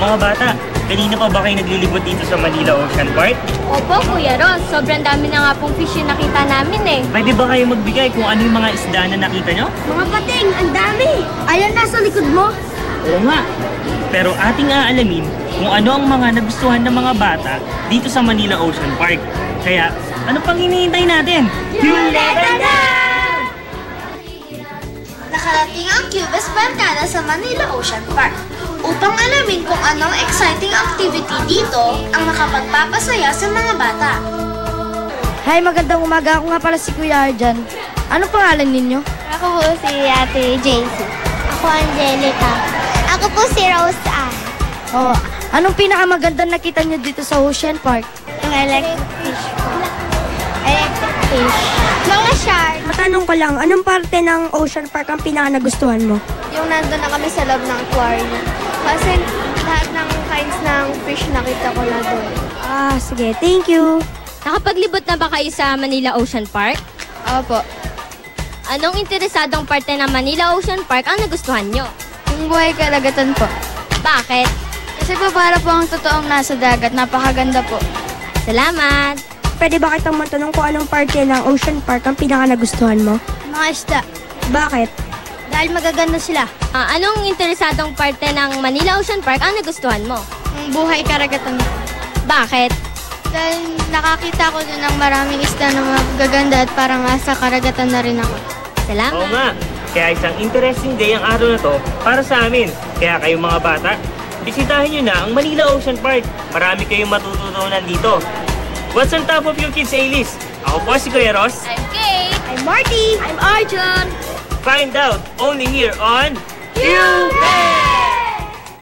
Mga bata, kanina pa ba kayo naglilibot dito sa Manila Ocean Park? Opo, Kuya Ross. Sobrang dami na nga pong fish yung nakita namin eh. Pwede ba kayo magbigay kung ano yung mga isda na nakita nyo? Mga pating, ang dami! Ayan na sa likod mo. Oo nga. Pero ating aalamin kung ano ang mga nagustuhan ng mga bata dito sa Manila Ocean Park. Kaya, ano pang hinihintay natin? Nakarating ang Cubes Barkada sa Manila Ocean Park upang alamin kung anong exciting activity dito ang nakapagpapasaya sa mga bata. Hi, magandang umaga. Ako nga pala si Kuya Arjan. Anong pangalan ninyo? Ako po si Ate JC. Ako Angelica. Ako po si Rose Ann. Oh, anong pinakamagandang nakita nyo dito sa Ocean Park? Yung electric fish po. Electric fish. Mga shark. Matanong ko lang, anong parte ng Ocean Park ang pinaka-nagustuhan mo? Yung nandun na kami sa loob ng aquarium. Kasi lahat ng kinds ng fish nakita ko na doon. Ah, sige. Thank you. Nakapaglibot na ba kayo sa Manila Ocean Park? Opo. Anong interesadong parte ng Manila Ocean Park ang nagustuhan nyo? Yung buhay karagatan po. Bakit? Kasi po para po ang totoong nasa dagat. Napakaganda po. Salamat! Pwede ba kitang matanong kung anong parte ng Ocean Park ang pinaka-nagustuhan mo? Mga isda. Bakit? Dahil magaganda sila. Anong interesadong parte ng Manila Ocean Park ang nagustuhan mo? Yung buhay karagatan. Bakit? Dahil nakakita ko doon ng maraming isda na magaganda at parang nasa karagatan na rin ako. Salamat! Oo nga. Kaya isang interesting day ang araw na to para sa amin. Kaya kayong mga bata, bisitahin nyo na ang Manila Ocean Park. Marami kayong matututunan dito. What's on top of your kids' A-list? Ako po si Kuya Ross. I'm Kate! I'm Marty! I'm Arjun! Find out only here on QS!